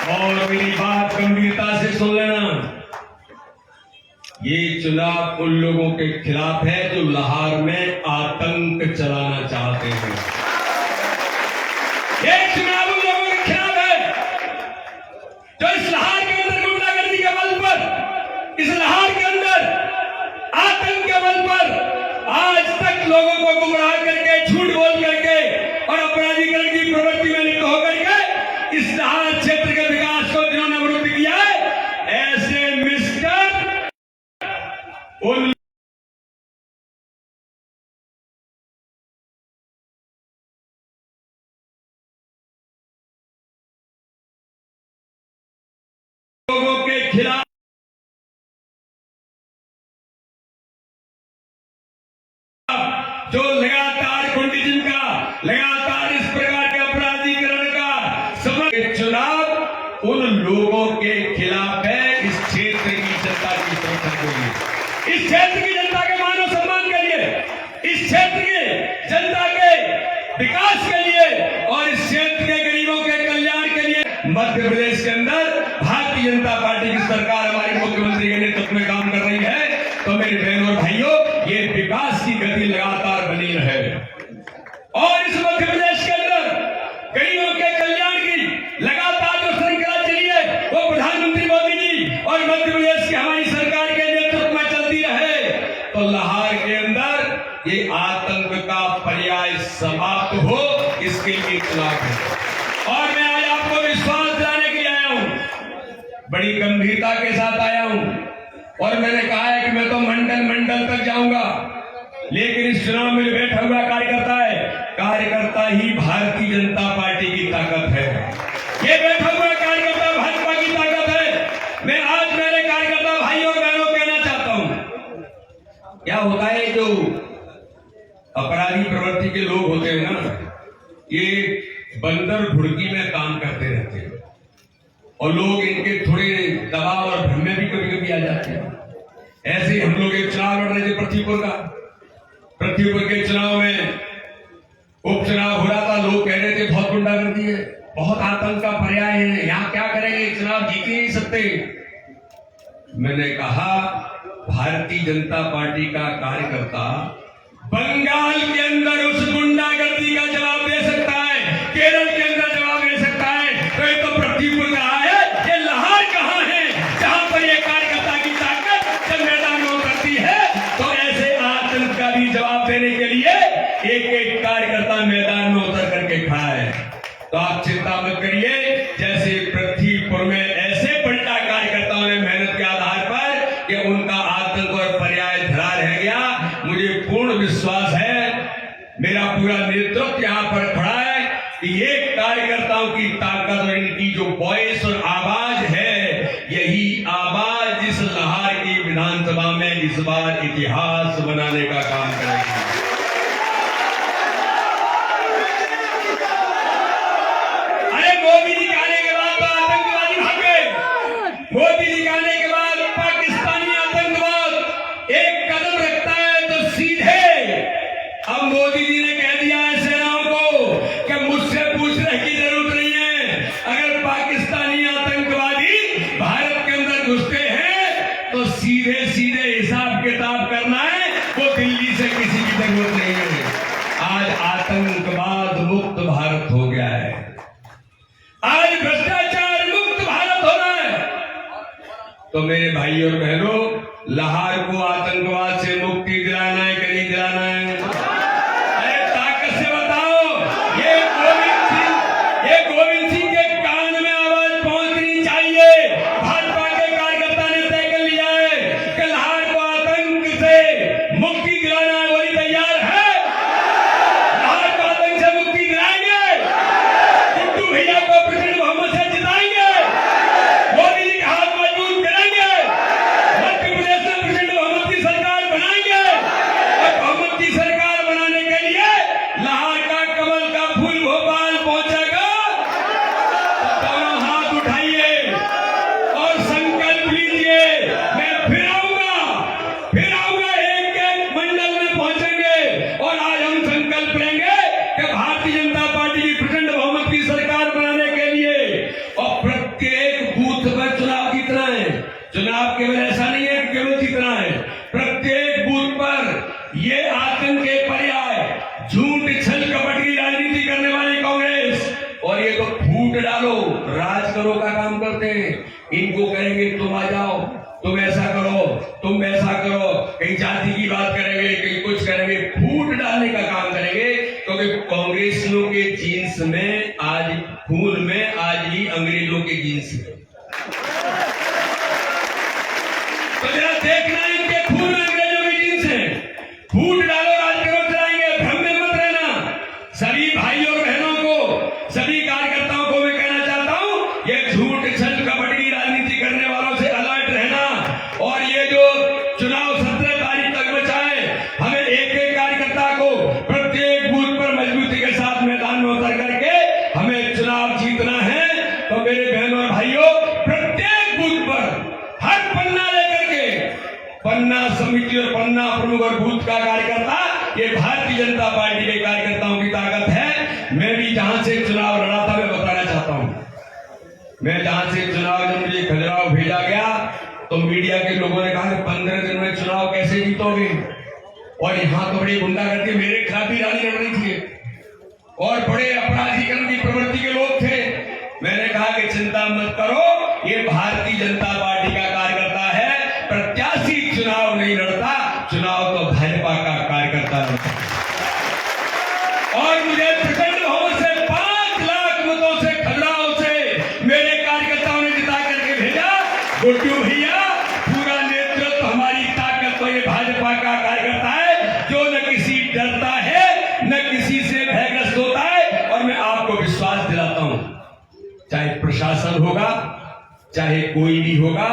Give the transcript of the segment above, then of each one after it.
और मेरी बात गंभीरता से सुन लेना। ये चुनाव उन लोगों के खिलाफ है जो लाहौर में आतंक चलाना चाहते हैं। ये चुनाव उन लोगों के खिलाफ है जो इस लाहौर के अंदर गुंडागर्दी के बल पर, इस लाहौर के अंदर आतंक के बल पर आज तक लोगों को गुमराह करके, झूठ बोल करके और अपराधीकरण की प्रवृत्ति में लिप्त होकर के इस लाहौर क्षेत्र के विकास को जिन्होंने अवरुद्ध किया है, ऐसे मिस्टर उन लोगों के खिलाफ जो लगातार कंडीशन का, लगातार इस प्रकार के अपराधीकरण का समग्र चुनाव उन लोगों के खिलाफ है। इस क्षेत्र की जनता की सुरक्षा के लिए, इस क्षेत्र की जनता के मानव सम्मान के लिए, इस क्षेत्र की जनता के विकास के लिए और इस क्षेत्र के गरीबों के कल्याण के लिए मध्य प्रदेश के अंदर भारतीय जनता पार्टी की सरकार हमारे मुख्यमंत्री के नेतृत्व में काम कर रही है। तो मेरे बहनों और भाइयों, ये विकास की गति लगातार बनी रहे और इस मध्य प्रदेश के अंदर गरीबों के कल्याण की लगातार जो श्रृंखला चली है वो प्रधानमंत्री मोदी जी और मध्य प्रदेश की हमारी सरकार के नेतृत्व में चलती रहे। तो लाहौर के अंदर ये आतंक का पर्याय समाप्त हो, इसके लिए चुनाव है। और मैं आज आपको विश्वास दिलाने के लिए आया हूं, बड़ी गंभीरता के साथ आया हूं और मैंने कहा है कि मैं तो मंडल मंडल तक जाऊंगा, लेकिन इस चुनाव में बैठा हुआ कार्यकर्ता ही भारतीय जनता पार्टी की ताकत है। ये बैठा हुआ कार्यकर्ता भाजपा की ताकत है। मैं आज मेरे कार्यकर्ता भाइयों और बहनों कहना चाहता हूं, क्या होता है जो अपराधी प्रवृत्ति के लोग होते हैं ना, ये बंदर घुड़की में काम करते रहते हैं और लोग इनके थोड़े दबाव और भ्रम में भी कभी कभी आ जाते हैं। ऐसे हम लोग एक चुनाव लड़ रहे थे पृथ्वीपुर के चुनाव में उपचुनाव हो रहा था। लोग कह रहे थे बहुत गुंडागर्दी है, बहुत आतंक का पर्याय है, यहाँ क्या करेंगे, चुनाव जीत ही नहीं सकते। मैंने कहा भारतीय जनता पार्टी का कार्यकर्ता बंगाल के अंदर उस गुंडागर्दी का जवाब दे सकता है, केरल के अंदर जवाब दे सकता है, तो ये तो पृथ्वीपुर का है, ये लाहौर कहां है जहां पर ये कार्यकर्ता की ताकत जब मैदान में उतरती है तो ऐसे आतंक का भी जवाब देने के लिए एक एक कार्यकर्ता मैदान में उतर करके खड़ा है। तो आप चिंता मत करिए, जैसे पृथ्वीपुर में ऐसे पलटा कार्यकर्ताओं ने मेहनत के आधार पर कि उनका आतंक और पर्याय धरा रह गया, मुझे पूर्ण विश्वास है, मेरा पूरा नेतृत्व यहां पर खड़ा है कि ये कार्यकर्ताओं की ताकत और इनकी जो वॉइस और आवाज है, यही आवाज इस लाहौर की विधानसभा में इस बार इतिहास बनाने का काम करेगी। अरे मोदी जी के आने के बाद तो आतंकवादी भाग गए, मोदी जी के आने के बाद पाकिस्तानी आतंकवाद एक कदम रखता है तो सीधे अब मोदी जी ने कह दिया है सेनाओं को कि मुझसे पूछने की जरूरत नहीं है, अगर पाकिस्तानी आतंकवादी भारत के अंदर घुसते हैं तो सीधे सीधे हिसाब किताब करना है, वो दिल्ली से किसी की जरूरत नहीं है। आज आतंकवाद मुक्त भारत हो गया है, आज भ्रष्टाचार मुक्त भारत हो रहा है। तो मेरे भाई और बहनों, लाहौर को आतंकवाद से मुक्ति दिलाना है कि नहीं दिलाना है? अरे ताकत से बताओ। ये गोविंद सिंह के कान में आवाज पहुंचनी चाहिए। भाजपा के कार्यकर्ता ने तय कर लिया है कि लाहौर को आतंक से मुक्ति दिलाना है, वही तैयार है। लाहौर को आतंक से मुक्ति दिलाएंगे, गुड्डू भैया को प्रेसिडेंट मोहम्मद से जिताएंगे, मोदी जी का हाथ मजबूत करेंगे, मध्य प्रदेश में प्रेसिडेंट मोहम्मद की सरकार बनाएंगे और मोहम्मद की सरकार प्रत्येक बूथ पर चुनाव जीतना है। चुनाव केवल ऐसा नहीं है कि केवल जीतना है, प्रत्येक बूथ पर ये आतंक के पर्याय, झूठ छल कपट की राजनीति करने वाली कांग्रेस और ये तो फूट डालो राज करो का काम करते हैं। इनको कहेंगे तुम आ जाओ, तुम ऐसा करो, तुम वैसा करो, कहीं जाति की बात करेंगे, कहीं कुछ करेंगे, फूट डालने का काम करेंगे। क्योंकि कांग्रेसियों के जीन्स में आज, खून में आज ही अंग्रेजों के जीन्स है। तो जरा देखना इनके खून में अंग्रेजों की जीन्स है। फूट डालो राज करो चलाएंगे, भ्रम में मत रहना। सभी भाइयों और बहनों को, सभी कार्यकर्ताओं को मैं कहना चाहता हूं, ये झूठ छल कपट की राजनीति करने वालों से अलर्ट रहना। और ये जो चुनाव 17 तारीख तक बचा है, हमें एक एक कार्यकर्ता को प्रत्येक बूथ पर मजबूती के साथ मैदान में उतर करके हमें चुनाव जीतना है। तो मेरे बहनों और भाइयों, प्रत्येक बूथ पर हर पन्ना लेकर के, पन्ना समिति और पन्ना प्रमुख और बूथ का कार्यकर्ता, ये भारतीय जनता पार्टी के कार्यकर्ताओं की ताकत है। मैं भी जहां से चुनाव लड़ा था, मैं बताना चाहता हूं, मैं जहां से चुनाव, जब मुझे खजुराहो भेजा गया तो मीडिया के लोगों ने कहा कि 15 दिन में चुनाव कैसे जीतोगे, और यहां तो बड़ी गुंडागर्दी, मेरे खिलाफ भी रैली लड़ रही थी और बड़े अपराधीकरण की प्रवृत्ति के लोग थे। मैंने कहा कि चिंता मत करो, ये भारतीय जनता पार्टी का कार्यकर्ता है, प्रत्याशी चुनाव नहीं लड़ता, चुनाव तो भाजपा का कार्यकर्ता लड़ता। और मुझे प्रचंड बहुमत से 5 लाख मतों से खजुराहो से मेरे कार्यकर्ताओं ने जिता करके भेजा। गुड्डू भैया, पूरा नेतृत्व, हमारी ताकत तो ये भाजपा का कार्यकर्ता है, जो न किसी डरता है, न किसी से भयग्रस्त होता है। और मैं आपको विश्वास दिलाता हूं, चाहे प्रशासन होगा, चाहे कोई भी होगा,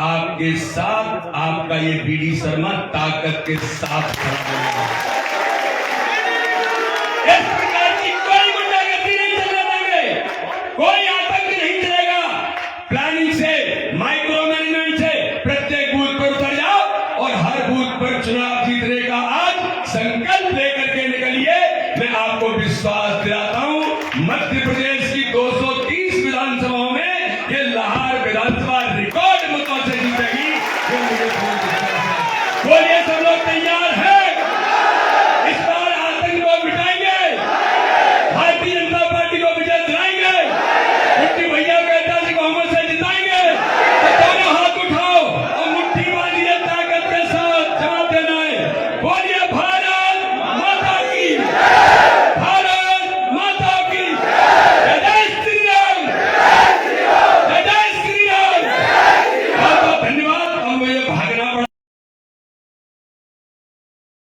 आपके साथ आपका ये बीडी शर्मा ताकत के साथ खड़ा होगा। इस प्रकार की कोई गुंडागर्दी नहीं चलने देंगे, कोई आतंक नहीं चलेगा। प्लानिंग से, माइक्रो मैनेजमेंट से प्रत्येक बूथ पर उतर जाओ और हर बूथ पर चुनाव जीतने का आज संकल्प लेकर के निकलिए। मैं आपको विश्वास दिलाता हूं, मध्य प्रदेश की 230 विधानसभाओं में ये लाहौर विधानसभा रिकॉर्ड मतों से जीतेगी। बोलिए सब लोग तैयार?